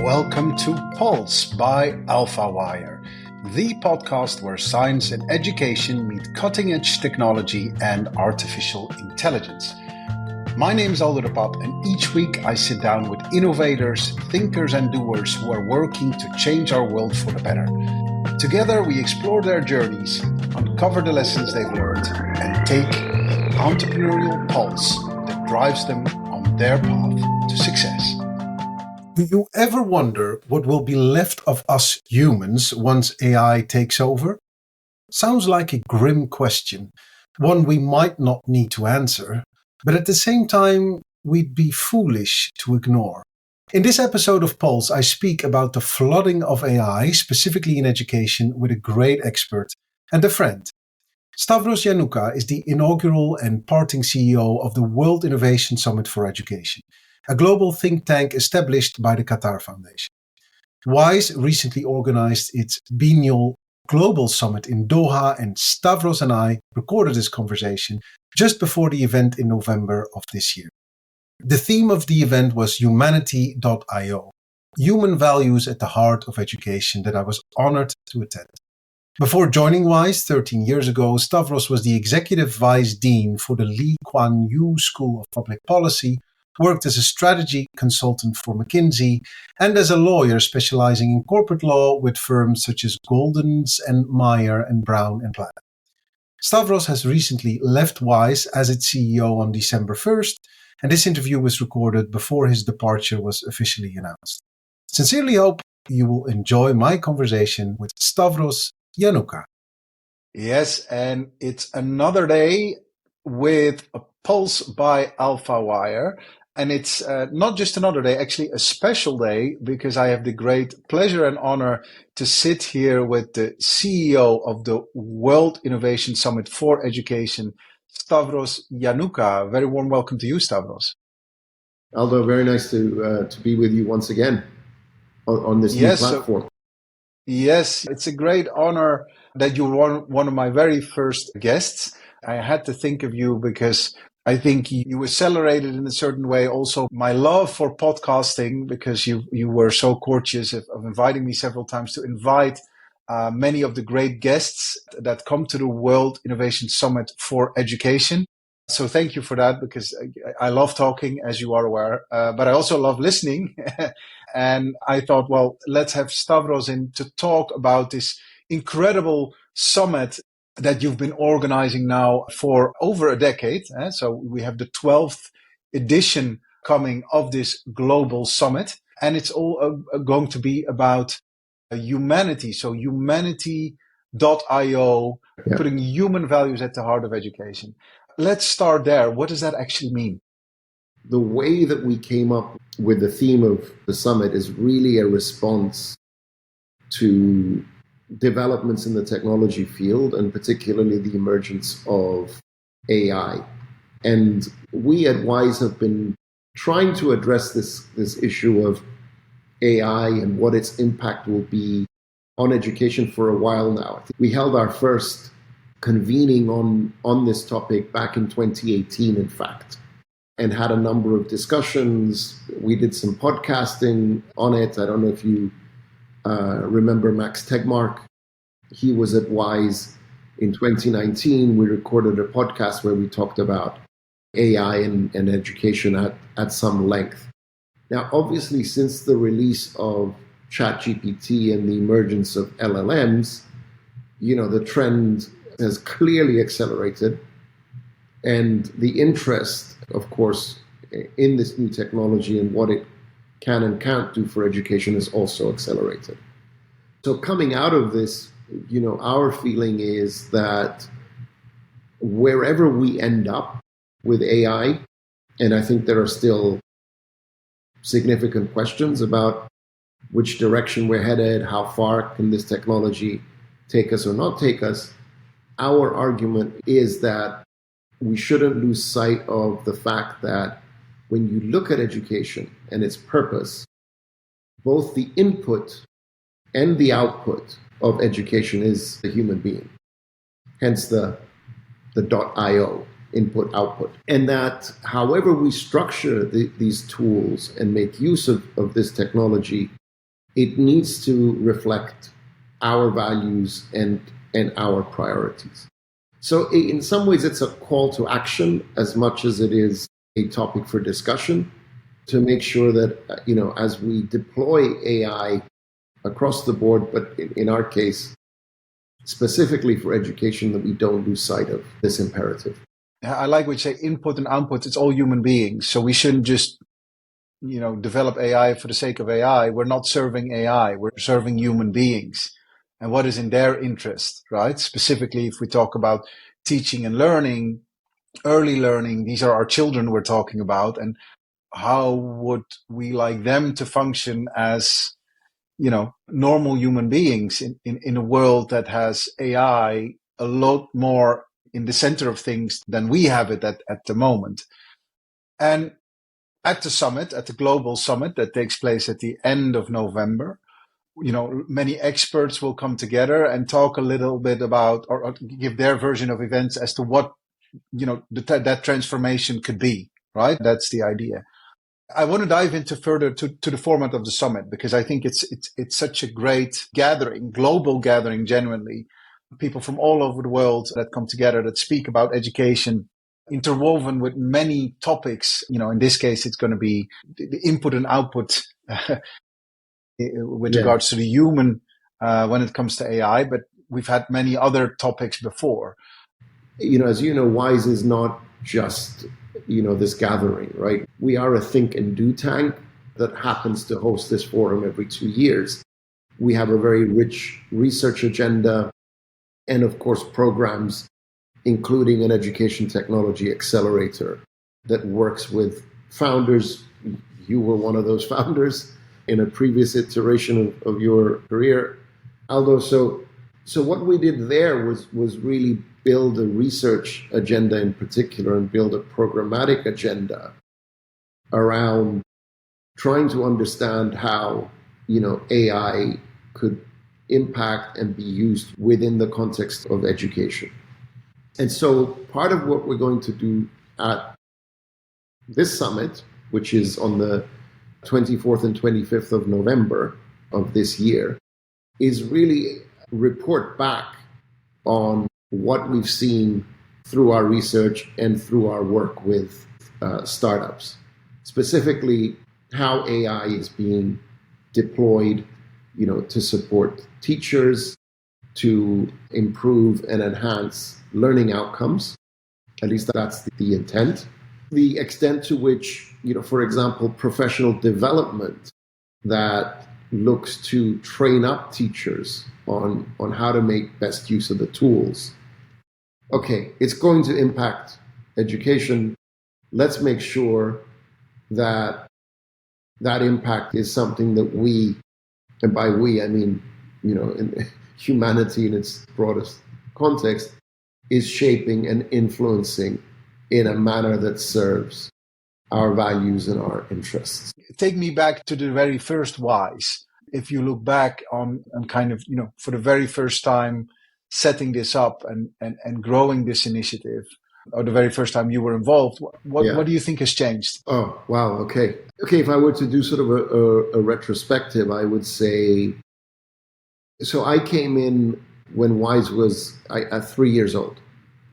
welcome to Pulse by AlphaWire, the podcast where science and education meet cutting-edge technology and artificial intelligence. My name is Aldo de Pape, and each week I sit down with innovators, thinkers and doers who are working to change our world for the better. Together we explore their journeys, uncover the lessons they've learned, and take the entrepreneurial pulse that drives them on their path to success. Do you ever wonder what will be left of us humans once AI takes over? Sounds like a grim question, one we might not need to answer, but at the same time, we'd be foolish to ignore. In this episode of Pulse, I speak about the flooding of AI, specifically in education, with a great expert and a friend. Stavros Yiannouka is the inaugural and parting CEO of the World Innovation Summit for Education, a global think tank established by the Qatar Foundation. WISE recently organized its biennial Global Summit in Doha, and Stavros and I recorded this conversation just before the event in November of this year. The theme of the event was humanity.io, human values at the heart of education, that I was honored to attend. Before joining WISE 13 years ago, Stavros was the Executive Vice Dean for the Lee Kuan Yew School of Public Policy, worked as a strategy consultant for McKinsey, and as a lawyer specializing in corporate law with firms such as Goldens and Meyer and Brown and Platt. Stavros has recently left WISE as its CEO on December 1st, and this interview was recorded before his departure was officially announced. Sincerely hope you will enjoy my conversation with Stavros Yiannouka. Yes, and it's another day with a Pulse by AlphaWire. And it's not just another day, actually a special day, because I have the great pleasure and honor to sit here with the CEO of the World Innovation Summit for Education, Stavros Yiannouka. Very warm welcome to you, Stavros. Aldo, very nice to be with you once again on this new platform. Yes, it's a great honor that you were one of my very first guests. I had to think of you because I think you accelerated in a certain way also my love for podcasting, because you were so courteous of inviting me several times to invite many of the great guests that come to the World Innovation Summit for Education. So thank you for that, because I love talking, as you are aware, but I also love listening. And I thought, well, let's have Stavros in to talk about this incredible summit that you've been organizing now for over a decade. So we have the 12th edition coming of this global summit, and it's all going to be about humanity. So humanity.io, putting human values at the heart of education. Let's start there. What does that actually mean? The way that we came up with the theme of the summit is really a response to developments in the technology field, and particularly the emergence of AI. And we at WISE have been trying to address this issue of AI and what its impact will be on education for a while now. We held our first convening on this topic back in 2018, in fact, and had a number of discussions. We did some podcasting on it. I don't know if you remember Max Tegmark. He was at WISE in 2019. We recorded a podcast where we talked about AI and education at some length. Now, obviously, since the release of ChatGPT and the emergence of LLMs, the trend has clearly accelerated. And the interest, of course, in this new technology and what it can and can't do for education is also accelerated. So coming out of this, our feeling is that wherever we end up with AI, and I think there are still significant questions about which direction we're headed, how far can this technology take us or not take us, our argument is that we shouldn't lose sight of the fact that when you look at education and its purpose, both the input and the output of education is the human being. Hence the .io, input, output. And that however we structure these tools and make use of this technology, it needs to reflect our values and our priorities. So in some ways, it's a call to action as much as it is a topic for discussion to make sure that, as we deploy AI across the board, but in our case, specifically for education, that we don't lose sight of this imperative. I like what you say, input and output, it's all human beings. So we shouldn't just, develop AI for the sake of AI. We're not serving AI, we're serving human beings and what is in their interest, right? Specifically, if we talk about teaching and learning, early learning, these are our children we're talking about. And how would we like them to function as, normal human beings in a world that has AI a lot more in the center of things than we have it at the moment. And at the global summit that takes place at the end of November, many experts will come together and talk a little bit about or give their version of events as to what, that transformation could be, right? That's the idea. I want to dive into further to the format of the summit because I think it's such a great gathering, global gathering, genuinely. People from all over the world that come together that speak about education, interwoven with many topics. In this case, it's going to be the input and output with regards to the human when it comes to AI, but we've had many other topics before. As WISE is not just this gathering, right? We are a think and do tank that happens to host this forum every 2 years. We have a very rich research agenda and, of course, programs, including an education technology accelerator that works with founders. You were one of those founders in a previous iteration of your career, Aldo. So what we did there was really build a research agenda in particular and build a programmatic agenda around trying to understand how, AI could impact and be used within the context of education. And so part of what we're going to do at this summit, which is on the 24th and 25th of November of this year, is really report back on what we've seen through our research and through our work with startups, specifically how AI is being deployed, to support teachers, to improve and enhance learning outcomes. At least that's the intent. The extent to which, for example, professional development that looks to train up teachers on how to make best use of the tools. Okay, it's going to impact education. Let's make sure that impact is something that we, and by we, I mean, in humanity in its broadest context, is shaping and influencing in a manner that serves our values and our interests. Take me back to the very first WISE. If you look back on kind of, for the very first time setting this up and growing this initiative, or the very first time you were involved, what do you think has changed? Oh, wow. Okay. If I were to do sort of a retrospective, I would say, so I came in when WISE was at 3 years old.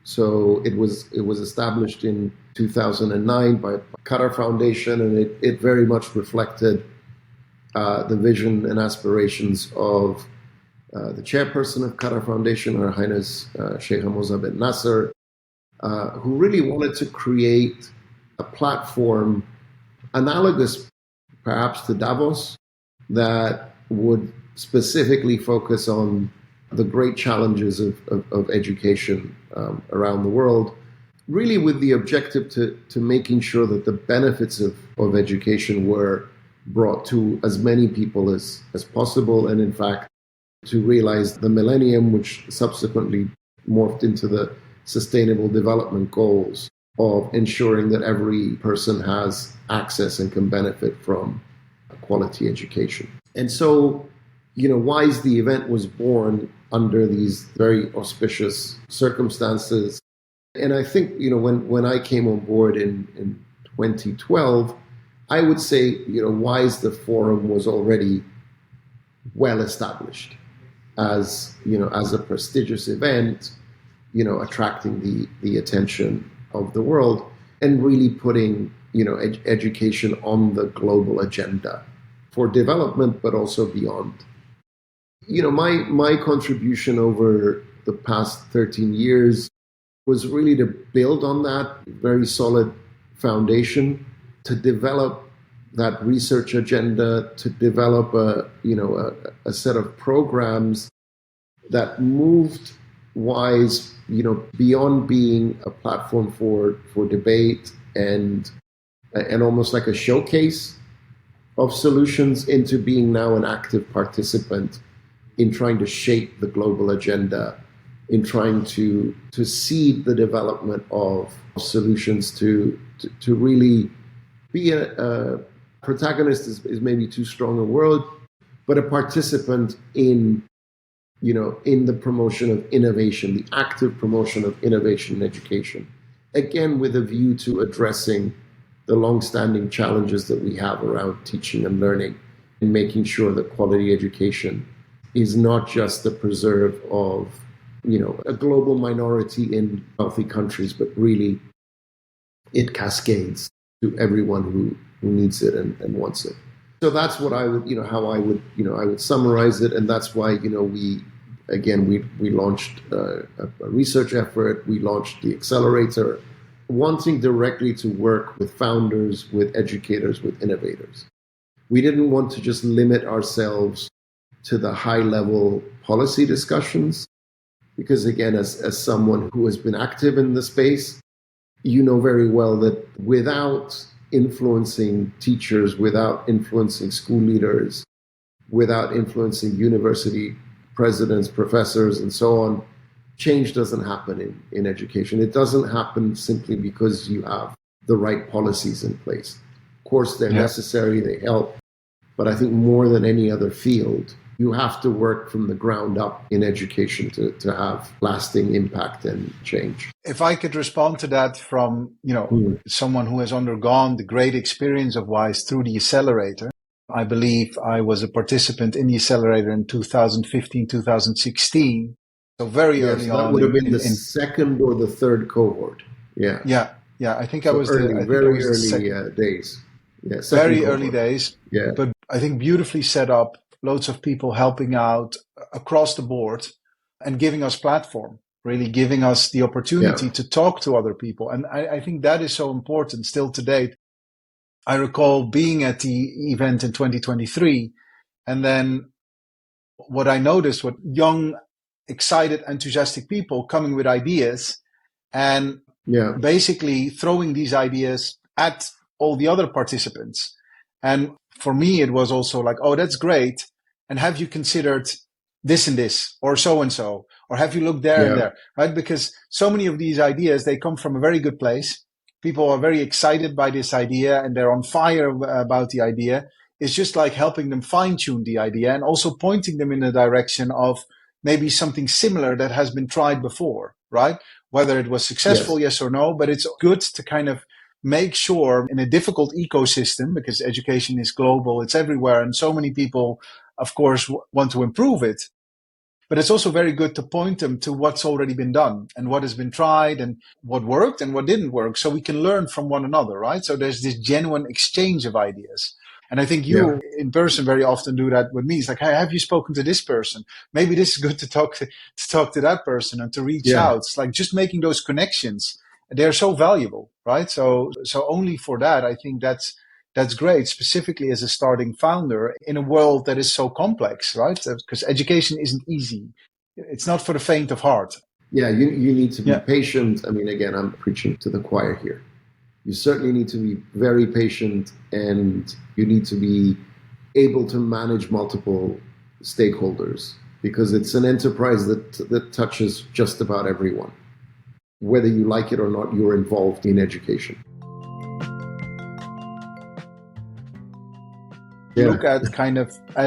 So it was established in 2009 by Qatar Foundation, and it very much reflected the vision and aspirations of the chairperson of Qatar Foundation, Her Highness Sheikh Hamza bin Nasser, who really wanted to create a platform analogous perhaps to Davos that would specifically focus on the great challenges of education around the world, really with the objective to making sure that the benefits of education were brought to as many people as possible, and in fact to realize the millennium, which subsequently morphed into the Sustainable Development Goals of ensuring that every person has access and can benefit from a quality education. And so, WISE, the event, was born under these very auspicious circumstances. And I think, when I came on board in 2012, I would say, WISE, the forum, was already well established as, as a prestigious event, attracting the attention of the world and really putting, education on the global agenda for development, but also beyond. My contribution over the past 13 years was really to build on that very solid foundation, to develop that research agenda, to develop a set of programs that moved WISE, beyond being a platform for debate and almost like a showcase of solutions into being now an active participant in trying to shape the global agenda, in trying to seed the development of solutions to really be a protagonist is maybe too strong a word, but a participant in the promotion of innovation, the active promotion of innovation in education. Again, with a view to addressing the long-standing challenges that we have around teaching and learning and making sure that quality education is not just the preserve of, a global minority in wealthy countries, but really it cascades to everyone who needs it and wants it. So that's what I would, how I would summarize it. And that's why, we launched a research effort. We launched the accelerator, wanting directly to work with founders, with educators, with innovators. We didn't want to just limit ourselves to the high-level policy discussions, because again, as someone who has been active in the space, you know very well that without influencing teachers, without influencing school leaders, without influencing university presidents, professors, and so on, change doesn't happen in education. It doesn't happen simply because you have the right policies in place. Of course, they're necessary, they help, but I think more than any other field, you have to work from the ground up in education to have lasting impact and change. If I could respond to that from, someone who has undergone the great experience of WISE through the accelerator, I believe I was a participant in the accelerator in 2015, 2016. So very early on. That would have been the second or the third cohort. Yeah. Yeah. I think I was early, very early days. Yeah, very cohort. Early days. Yeah. But I think beautifully set up, loads of people helping out across the board and giving us platform, really giving us the opportunity to talk to other people. And I think that is so important still to date. I recall being at the event in 2023, and then what I noticed was young, excited, enthusiastic people coming with ideas and basically throwing these ideas at all the other participants. And for me, it was also like, oh, that's great. And have you considered this and this, or so and so, or have you looked there and there, right? Because so many of these ideas, they come from a very good place. People are very excited by this idea and they're on fire about the idea. It's just like helping them fine tune the idea and also pointing them in the direction of maybe something similar that has been tried before, right? Whether it was successful, yes or no, but it's good to kind of make sure in a difficult ecosystem, because education is global, it's everywhere, and so many people, of course, want to improve it. But it's also very good to point them to what's already been done and what has been tried and what worked and what didn't work, so we can learn from one another, right? So there's this genuine exchange of ideas. And I think you in person very often do that with me. It's like, hey, have you spoken to this person? Maybe this is good to talk to that person and to reach out. It's like just making those connections. They're so valuable, right? So only for that, I think that's great, specifically as a starting founder in a world that is so complex, right? Because education isn't easy. It's not for the faint of heart. Yeah, you need to be patient. I mean, again, I'm preaching to the choir here. You certainly need to be very patient, and you need to be able to manage multiple stakeholders, because it's an enterprise that touches just about everyone. Whether you like it or not, you're involved in education. Look at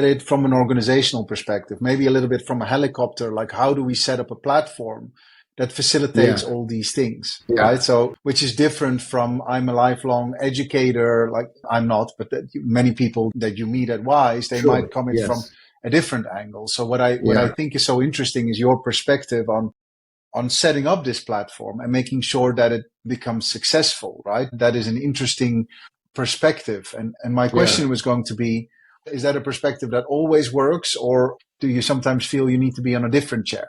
it from an organizational perspective, maybe a little bit from a helicopter, like how do we set up a platform that facilitates all these things, right? So, which is different from I'm a lifelong educator, like I'm not, but many people that you meet at WISE, they might come in from a different angle. So what I think is so interesting is your perspective on setting up this platform and making sure that it becomes successful, right? That is an interesting perspective. And my question was going to be, is that a perspective that always works, or do you sometimes feel you need to be on a different chair?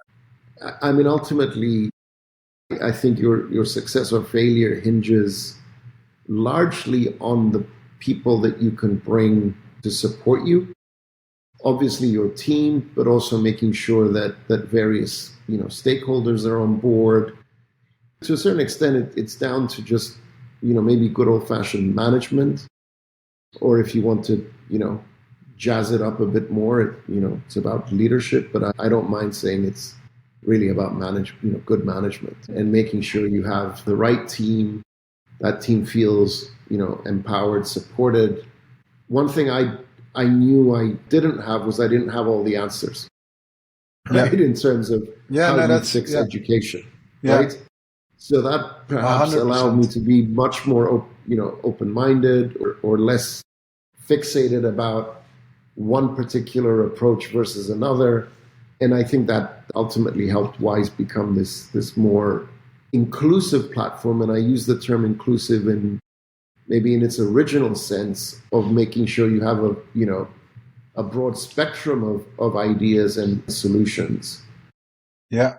I mean, ultimately, I think your success or failure hinges largely on the people that you can bring to support you. Obviously your team, but also making sure that various stakeholders are on board. To a certain extent, it's down to just maybe good old-fashioned management, or if you want to jazz it up a bit more, it's about leadership. But I don't mind saying it's really about good management and making sure you have the right team. That team feels empowered, supported. One thing I knew I didn't have was I didn't have all the answers, right? In terms of how you fix education, right? So that perhaps 100%. Allowed me to be much more, open-minded or less fixated about one particular approach versus another. And I think that ultimately helped Wise become this more inclusive platform. And I use the term inclusive in maybe in its original sense of making sure you have a broad spectrum of ideas and solutions. Yeah.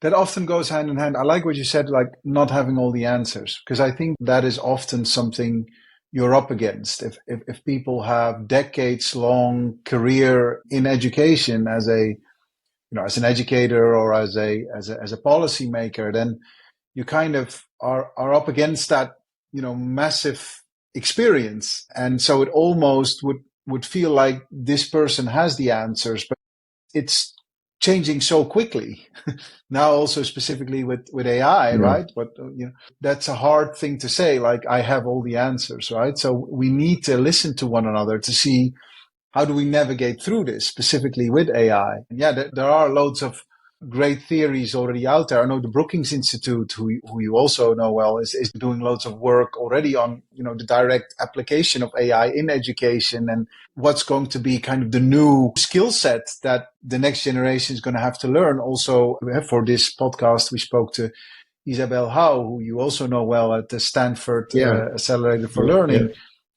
That often goes hand in hand. I like what you said, like not having all the answers, because I think that is often something you're up against. If people have decades long career in education as an educator or as a policy maker, then you kind of are up against that, massive experience. And so it almost would feel like this person has the answers, but it's changing so quickly now, also specifically with AI, right? But that's a hard thing to say, like I have all the answers, right? So we need to listen to one another to see how do we navigate through this, specifically with AI. And there are loads of great theories already out there. I know the Brookings Institute, who you also know well, is doing loads of work already on the direct application of AI in education and what's going to be kind of the new skill set that the next generation is going to have to learn. Also, for this podcast, we spoke to Isabel Howe, who you also know well at the Stanford Accelerator for Learning.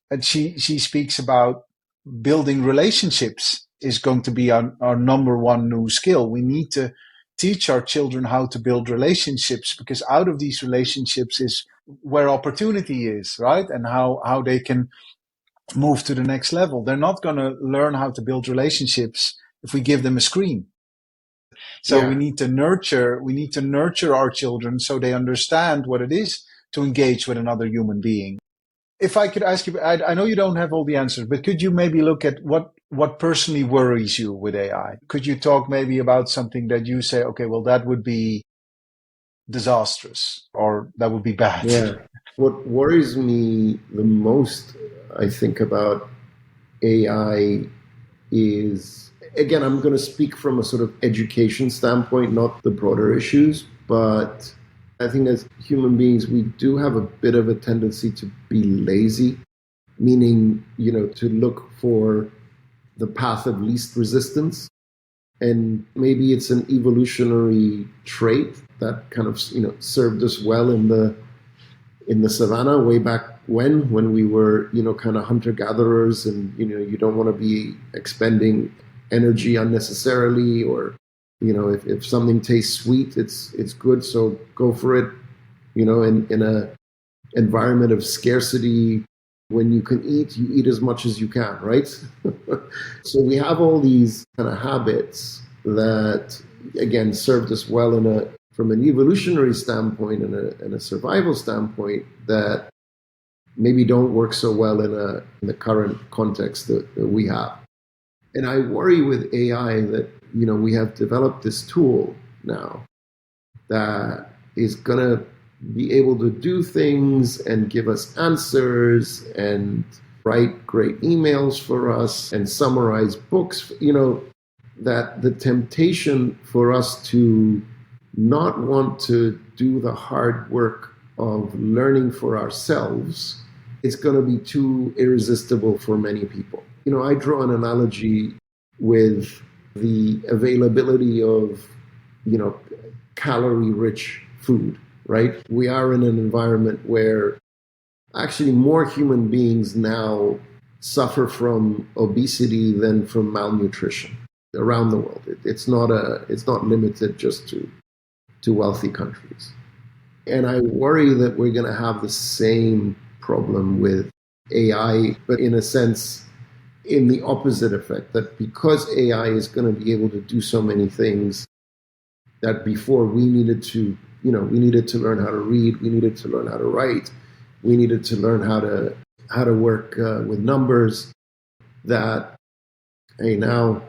And she speaks about building relationships is going to be our number one new skill. We need to teach our children how to build relationships, because out of these relationships is where opportunity is, right? And how they can move to the next level. They're not going to learn how to build relationships if we give them a screen. So we need to nurture our children so they understand what it is to engage with another human being. If I could ask you, I know you don't have all the answers, but could you maybe look at what personally worries you with AI? Could you talk maybe about something that you say, okay, well, that would be disastrous or that would be bad? Yeah. What worries me the most, I think, about AI is, again, I'm going to speak from a sort of education standpoint, not the broader issues, but I think as human beings, we do have a bit of a tendency to be lazy, meaning, to look for the path of least resistance. And maybe it's an evolutionary trait that kind of, served us well in the savannah way back when we were, kind of hunter-gatherers and, you don't want to be expending energy unnecessarily, or if something tastes sweet, it's good, so go for it. In a environment of scarcity, when you can eat, you eat as much as you can, right? So we have all these kind of habits that, again, served us well from an evolutionary standpoint and a survival standpoint that maybe don't work so well in the current context that we have. And I worry with AI that, we have developed this tool now that is going to be able to do things and give us answers and write great emails for us and summarize books, that the temptation for us to not want to do the hard work of learning for ourselves is going to be too irresistible for many people. I draw an analogy with the availability of, calorie-rich food, right? We are in an environment where actually more human beings now suffer from obesity than from malnutrition around the world. It's not limited just to wealthy countries. And I worry that we're going to have the same problem with AI, but in a sense, in the opposite effect, that because AI is going to be able to do so many things that before we needed to learn how to read, we needed to learn how to write, we needed to learn how to work with numbers, that, hey, now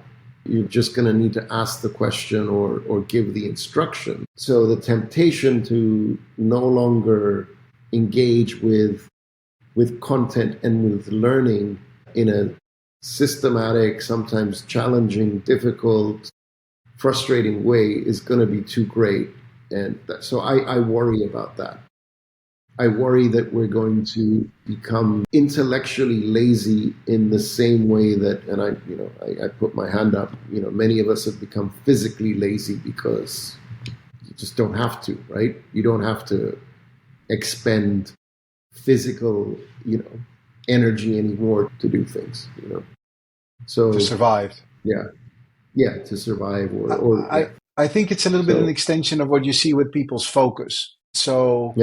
you're just going to need to ask the question or give the instruction. So the temptation to no longer engage with content and with learning in a systematic, sometimes challenging, difficult, frustrating way is going to be too great. And so I worry about that. I worry that we're going to become intellectually lazy in the same way that, and I put my hand up, many of us have become physically lazy because you just don't have to, right? You don't have to expend physical, energy anymore to do things, So to survive. Yeah, to survive I think it's a little bit an extension of what you see with people's focus. So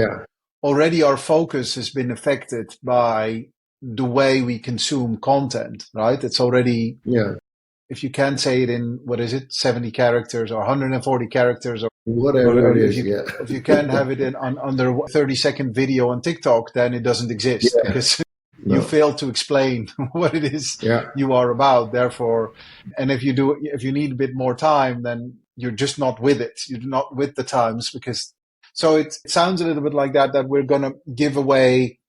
already our focus has been affected by the way we consume content, right? It's already, if you can say it in, 70 characters or 140 characters or whatever it is, if you can't have it in under 30-second video on TikTok, then it doesn't exist because you fail to explain what it is you are about. Therefore, and if you need a bit more time, then you're just not with it. You're not with the times so it sounds a little bit like that we're going to give away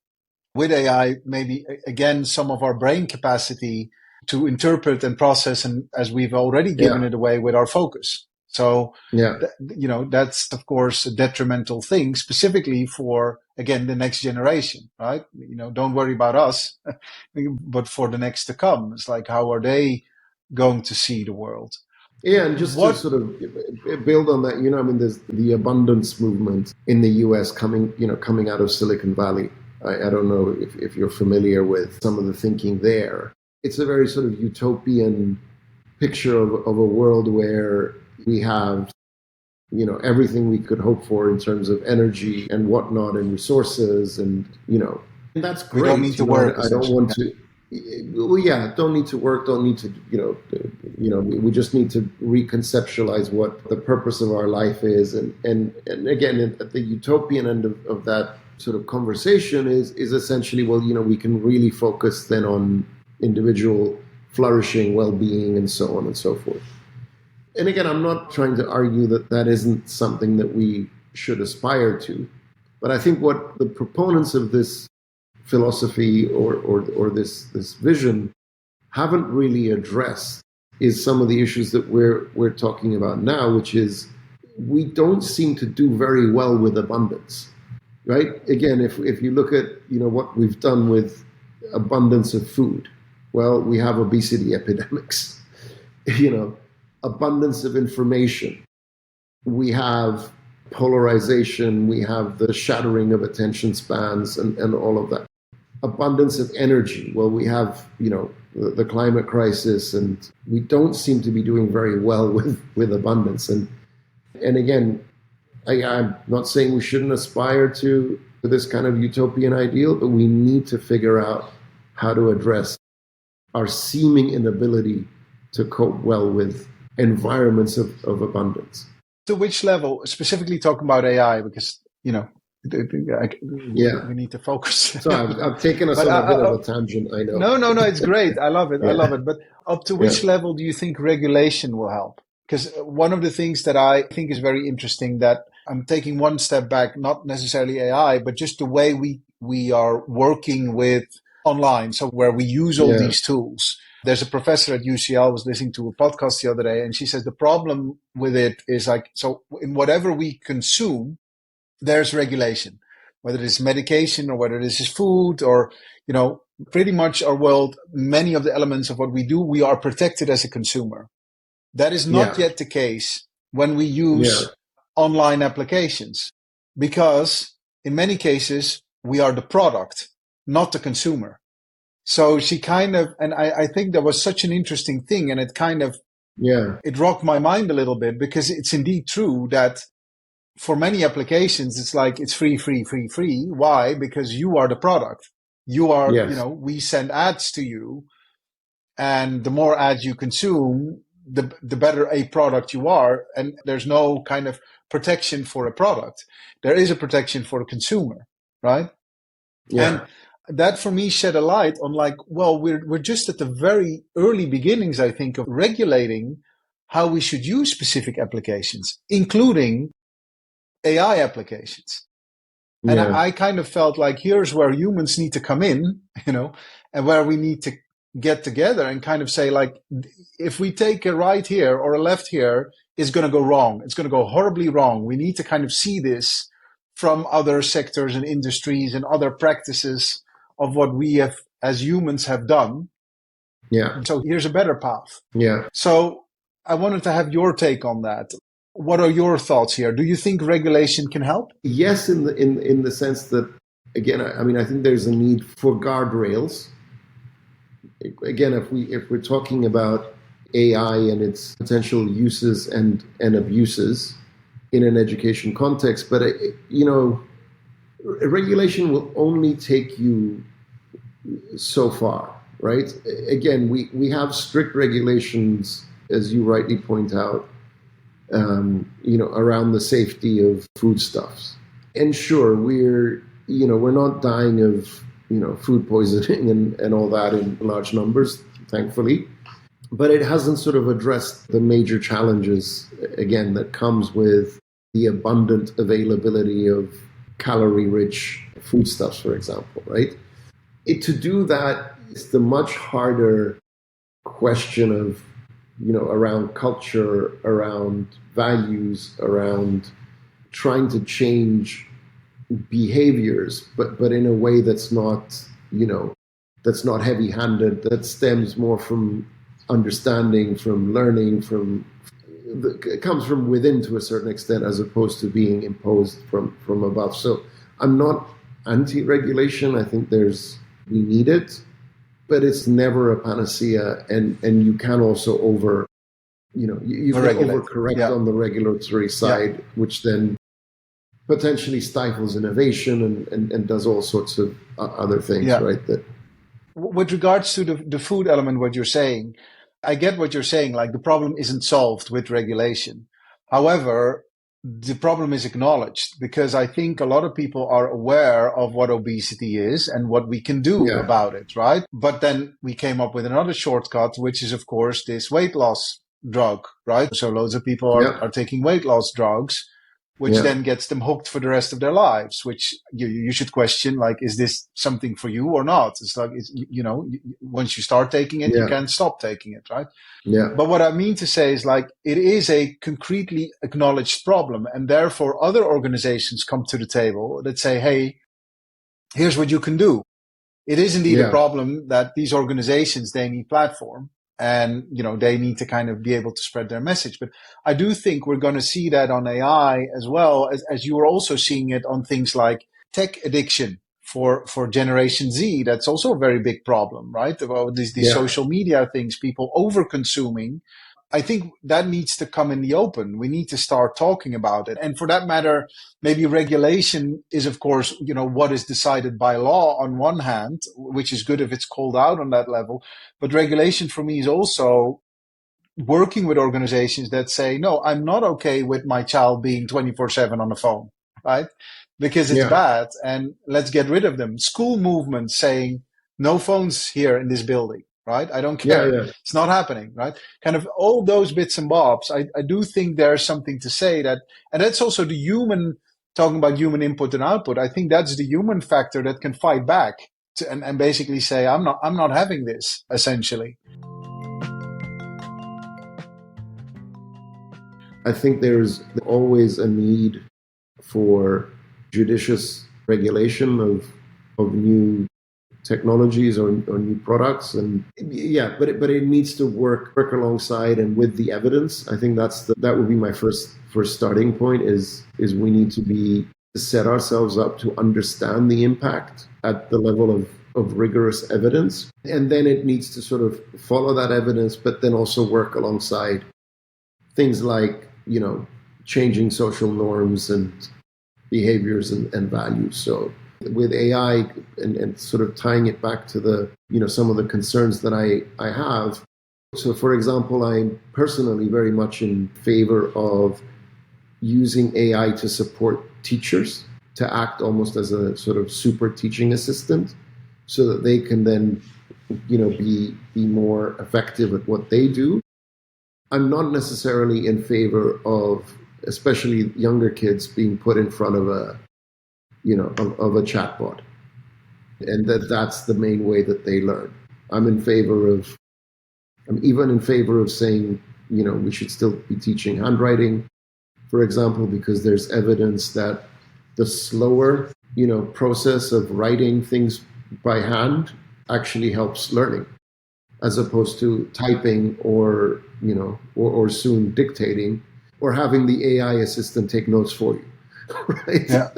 with AI, maybe again, some of our brain capacity to interpret and process, and as we've already given it away with our focus. So, that's of course a detrimental thing, specifically for, again, the next generation, right? Don't worry about us, but for the next to come, it's like, how are they going to see the world? Yeah, and just to sort of build on that, there's the abundance movement in the US coming out of Silicon Valley. I don't know if you're familiar with some of the thinking there. It's a very sort of utopian picture of a world where we have, everything we could hope for in terms of energy and whatnot and resources and that's great. We don't need to work. I don't want to. Well, don't need to work. Don't need to. We just need to reconceptualize what the purpose of our life is. And again, at the utopian end of that sort of conversation is essentially, well, we can really focus then on individual flourishing, well-being, and so on and so forth. And again, I'm not trying to argue that isn't something that we should aspire to, but I think what the proponents of this philosophy or this vision haven't really addressed is some of the issues that we're talking about now, which is we don't seem to do very well with abundance, right? Again, if you look at what we've done with abundance of food, well, we have obesity epidemics, abundance of information, we have polarization, we have the shattering of attention spans and all of that. Abundance of energy. Well, we have, the climate crisis, and we don't seem to be doing very well with abundance. And again, I'm not saying we shouldn't aspire to this kind of utopian ideal, but we need to figure out how to address our seeming inability to cope well with environments of abundance. To which level, specifically talking about AI, because, we need to focus. So I've taken us on a bit of a tangent, I know. No, it's great. I love it. I love it. But up to which level do you think regulation will help? Because one of the things that I think is very interesting, that I'm taking one step back, not necessarily AI, but just the way we are working with online. So where we use all these tools. There's a professor at UCL was listening to a podcast the other day, and she says the problem with it is so in whatever we consume, there's regulation, whether it's medication or whether this is food or, pretty much our world, many of the elements of what we do, we are protected as a consumer. That is not yet the case when we use online applications, because in many cases, we are the product, not the consumer. So she kind of, and I think that was such an interesting thing, and it kind of, it rocked my mind a little bit, because it's indeed true that for many applications, it's like, it's free, free, free, free. Why? Because you are the product. You are, we send ads to you, and the more ads you consume, the better a product you are. And there's no kind of protection for a product. There is a protection for a consumer, right? And that for me shed a light on like, well, we're just at the very early beginnings, I think, of regulating how we should use specific applications, including AI applications. And I kind of felt like here's where humans need to come in, and where we need to get together and kind of say, like, if we take a right here or a left here, it's going to go wrong. It's going to go horribly wrong. We need to kind of see this from other sectors and industries and other practices of what we have as humans have done. Yeah. So here's a better path. Yeah. So I wanted to have your take on that. What are your thoughts here? Do you think regulation can help? Yes, in the sense that, again, I mean, I think there's a need for guardrails. Again, if we're talking about AI and its potential uses and abuses in an education context, but regulation will only take you so far, right? Again, we have strict regulations, as you rightly point out, around the safety of foodstuffs. And sure, we're not dying of food poisoning and all that in large numbers, thankfully. But it hasn't sort of addressed the major challenges, again, that comes with the abundant availability of calorie-rich foodstuffs, for example, right? To do that, it's the much harder question of, around culture, around values, around trying to change behaviors, but in a way that's not, that's not heavy-handed, that stems more from understanding, from learning, it comes from within to a certain extent, as opposed to being imposed from above. So I'm not anti-regulation. I think we need it, but it's never a panacea, and you can also you can overcorrect on the regulatory side, which then potentially stifles innovation and does all sorts of other things, right? That, with regards to the food element, what you're saying, I get what you're saying. Like, the problem isn't solved with regulation. However, the problem is acknowledged, because I think a lot of people are aware of what obesity is and what we can do about it, right? But then we came up with another shortcut, which is, of course, this weight loss drug, right? So loads of people are taking weight loss drugs, which then gets them hooked for the rest of their lives, which you should question, like, is this something for you or not? It's like, once you start taking it, you can't stop taking it, right? Yeah. But what I mean to say is, like, it is a concretely acknowledged problem, and therefore other organizations come to the table that say, hey, here's what you can do. It is indeed a problem that these organizations, they need platform, and they need to kind of be able to spread their message. But I do think we're going to see that on AI as well, as you are also seeing it on things like tech addiction for Generation Z. That's also a very big problem, right? About these social media things, people over consuming. I think that needs to come in the open. We need to start talking about it. And for that matter, maybe regulation is, of course, what is decided by law on one hand, which is good if it's called out on that level. But regulation for me is also working with organizations that say, no, I'm not okay with my child being 24/7 on the phone, right? Because it's bad, and let's get rid of them. School movements saying no phones here in this building. Right? I don't care. It's not happening, right? Kind of all those bits and bobs. I do think there's something to say that, and that's also the human, talking about human input and output. I think that's the human factor that can fight back and basically say, I'm not having this, essentially. I think there's always a need for judicious regulation of new technologies or new products. And yeah, but it needs to work alongside and with the evidence. I think that would be my first starting point is we need to set ourselves up to understand the impact at the level of rigorous evidence. And then it needs to sort of follow that evidence, but then also work alongside things like, changing social norms and behaviors and values. So with AI and sort of tying it back to some of the concerns that I have. So for example, I'm personally very much in favor of using AI to support teachers, to act almost as a sort of super teaching assistant, so that they can then, be more effective at what they do. I'm not necessarily in favor of, especially younger kids, being put in front of a chatbot, and that's the main way that they learn. I'm even in favor of saying, we should still be teaching handwriting, for example, because there's evidence that the slower, process of writing things by hand actually helps learning, as opposed to typing or soon dictating or having the AI assistant take notes for you. Right? Yeah.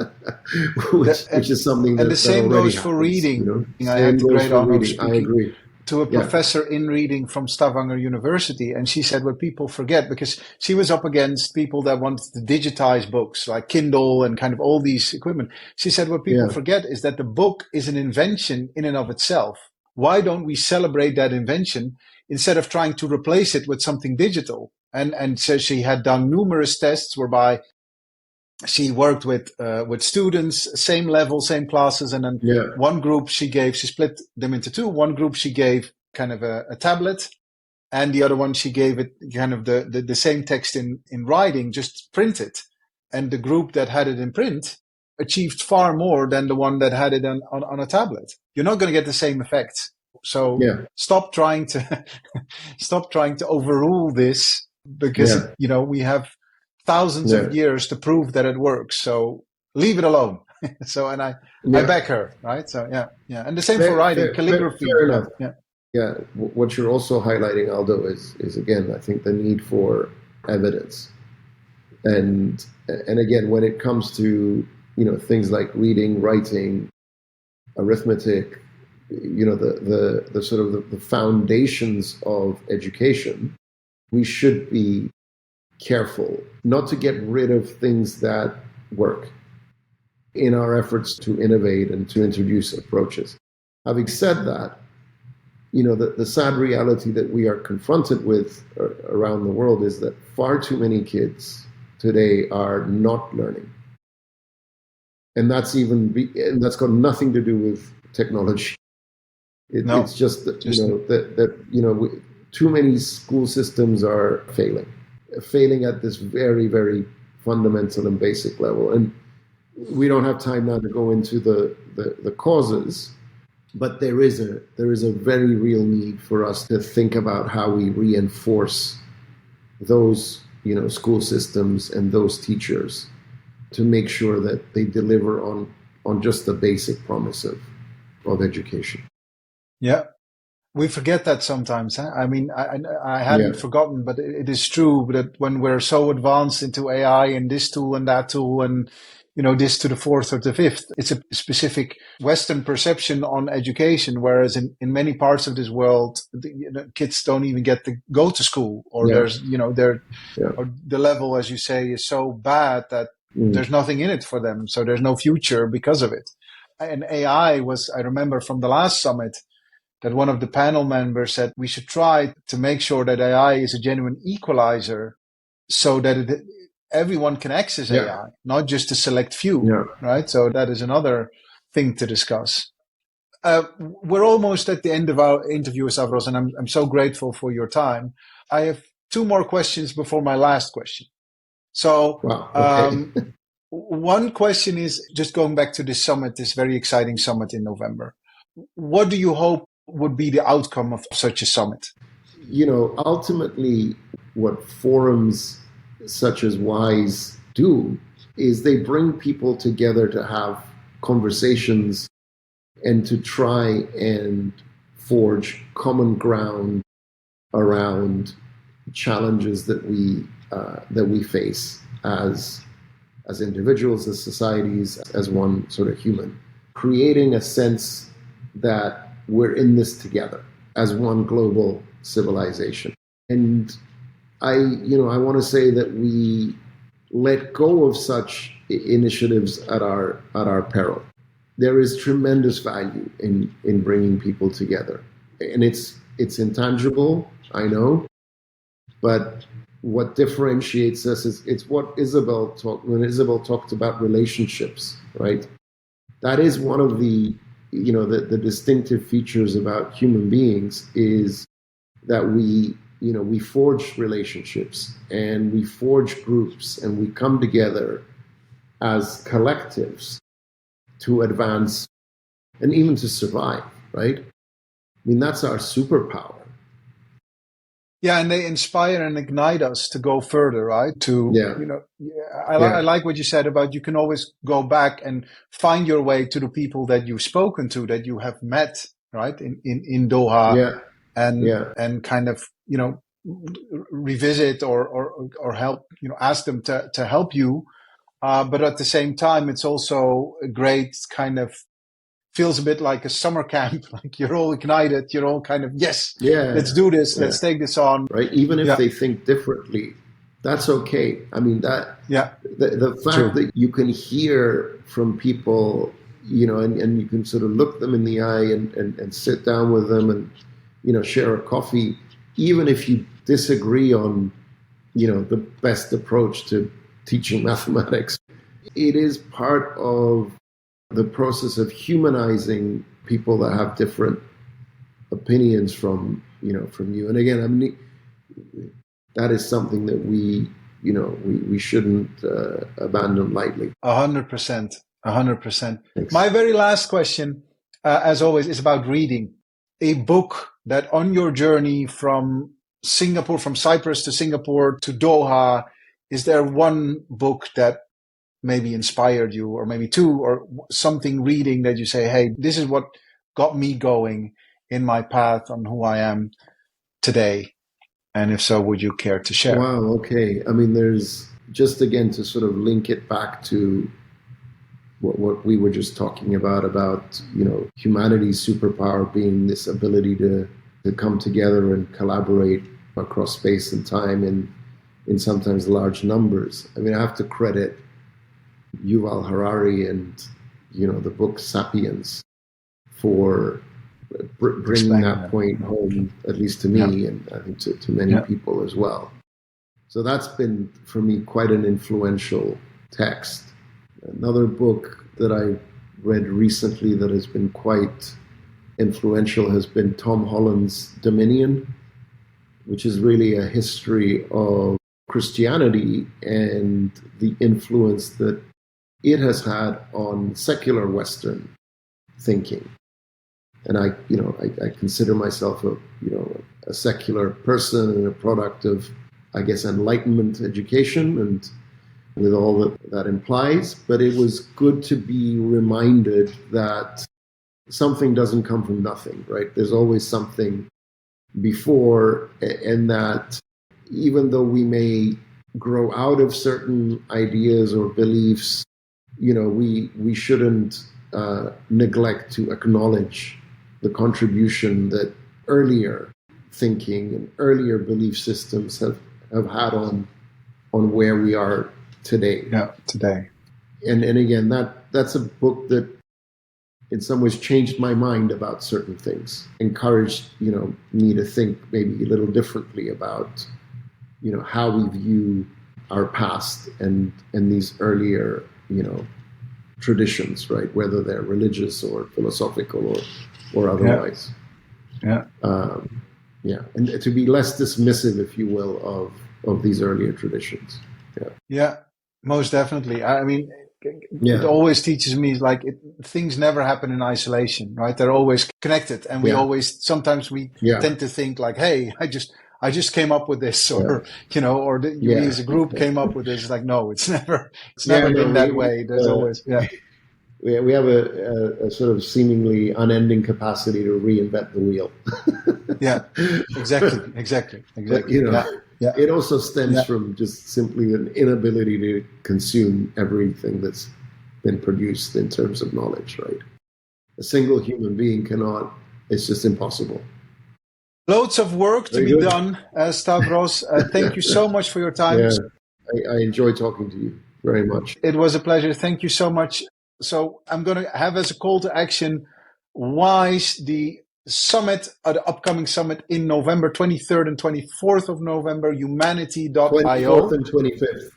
which is something that and the same goes for reading. I had the great honor of speaking I agree. To a professor in reading from Stavanger University, and she said what people forget, because she was up against people that wanted to digitize books like Kindle and kind of all these equipment. She said what people forget is that the book is an invention in and of itself. Why don't we celebrate that invention instead of trying to replace it with something digital? And so she had done numerous tests whereby she worked with students, same level, same classes, and then one group she split them into two. One group she gave kind of a tablet, and the other one she gave it kind of the same text in writing, just printed. And the group that had it in print achieved far more than the one that had it on a tablet. You're not going to get the same effects. So stop trying to overrule this, because we have thousands of years to prove that it works. So leave it alone. So, and I back her, right? So and the same for writing, calligraphy. Fair enough. Yeah. What you're also highlighting, Aldo, is again, I think the need for evidence, and again, when it comes to things like reading, writing, arithmetic, the sort of the foundations of education, we should be careful not to get rid of things that work in our efforts to innovate and to introduce approaches. Having said that, the sad reality that we are confronted with around the world is that far too many kids today are not learning. And that's got nothing to do with technology. It's just that, too many school systems are failing at this very, very fundamental and basic level. And we don't have time now to go into the causes, but there is a very real need for us to think about how we reinforce those school systems and those teachers to make sure that they deliver on just the basic promise of education. Yeah. We forget that sometimes. Huh? I mean, I hadn't forgotten, but it is true that when we're so advanced into AI and this tool and that tool and, this to the fourth or the fifth, it's a specific Western perception on education. Whereas in many parts of this world, kids don't even get to go to school, or there's, or the level, as you say, is so bad that there's nothing in it for them. So there's no future because of it. And AI was, I remember from the last summit, that one of the panel members said we should try to make sure that AI is a genuine equalizer, so that everyone can access AI, not just a select few, right? So that is another thing to discuss. We're almost at the end of our interview, Stavros, and I'm so grateful for your time. I have two more questions before my last question. So one question is just going back to this summit, this very exciting summit in November. What do you hope would be the outcome of such a summit? Ultimately, what forums such as WISE do is they bring people together to have conversations and to try and forge common ground around challenges that we face as individuals, as societies, as one sort of human, creating a sense that we're in this together as one global civilization. And I want to say that we let go of such initiatives at our peril. There is tremendous value in bringing people together, and it's intangible, I know, but what differentiates us is it's what when Isabel talked about relationships, right? That is one of the distinctive features about human beings, is that we forge relationships and we forge groups and we come together as collectives to advance and even to survive, right? I mean, that's our superpower. Yeah, and they inspire and ignite us to go further, right? I like what you said about you can always go back and find your way to the people that you've spoken to, that you have met, right, in Doha, and kind of revisit or help, ask them to help you. But at the same time, it's also a great kind of, feels a bit like a summer camp. Like you're all ignited, you're all kind of, yes, let's do this, let's take this on. Right? Even if they think differently, that's okay. I mean, the fact that you can hear from people, and you can sort of look them in the eye and sit down with them and, share a coffee, even if you disagree on, the best approach to teaching mathematics, it is part of the process of humanizing people that have different opinions from you. And again, I mean, that is something that we shouldn't abandon lightly. 100%. 100%. My very last question, as always, is about reading. A book that on your journey from Cyprus to Singapore to Doha, is there one book that maybe inspired you, or maybe two, or something reading that you say, hey, this is what got me going in my path on who I am today? And if so, would you care to share? Wow, okay. I mean, there's just, again, to sort of link it back to what we were just talking about, humanity's superpower being this ability to come together and collaborate across space and time in sometimes large numbers. I mean, I have to credit Yuval Harari and the book *Sapiens* for bringing that point home, at least to me, and I think to many people as well. So that's been for me quite an influential text. Another book that I read recently that has been quite influential has been Tom Holland's *Dominion*, which is really a history of Christianity and the influence that it has had on secular Western thinking. And I consider myself a secular person and a product of, I guess, Enlightenment education and with all that implies. But it was good to be reminded that something doesn't come from nothing, right? There's always something before, and that even though we may grow out of certain ideas or beliefs, we shouldn't neglect to acknowledge the contribution that earlier thinking and earlier belief systems have had on where we are today. Yeah, today. And again, that's a book that in some ways changed my mind about certain things, encouraged me to think maybe a little differently about how we view our past and these earlier traditions, right? Whether they're religious or philosophical or otherwise. Yeah. And to be less dismissive, if you will, of these earlier traditions. Yeah, most definitely. I mean, it always teaches me things never happen in isolation, right? They're always connected, and we sometimes tend to think like, hey, I just came up with this, or we as a group came up with this. It's like, no, it's never been that way. There's always we have a sort of seemingly unending capacity to reinvent the wheel. Yeah, exactly. But, it also stems from just simply an inability to consume everything that's been produced in terms of knowledge, right? A single human being cannot, it's just impossible. Loads of work to be done, Stavros. Thank you so much for your time. Yeah, I enjoy talking to you very much. It was a pleasure. Thank you so much. So I'm going to have as a call to action WISE, the summit, the upcoming summit in November 23rd and 24th of November, humanity.io. 24th and 25th.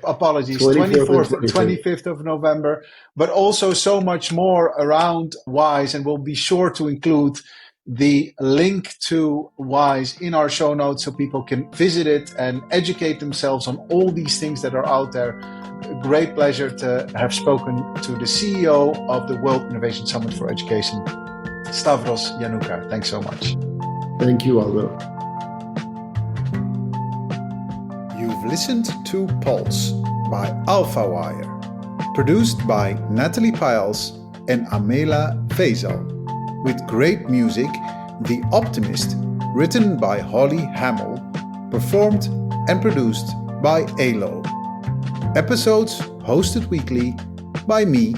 Apologies, 24th and 25th of November, but also so much more around WISE, and we'll be sure to include the link to WISE in our show notes so people can visit it and educate themselves on all these things that are out there. A great pleasure to have spoken to the CEO of the World Innovation Summit for Education, Stavros Yiannouka. Thanks so much. Thank you, Aldo. You've listened to Pulse by AlphaWire, produced by Natalie Piles and Amela Faisal, with great music, The Optimist, written by Holly Hamill, performed and produced by ALO. Episodes hosted weekly by me,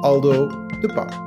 Aldo de Pape.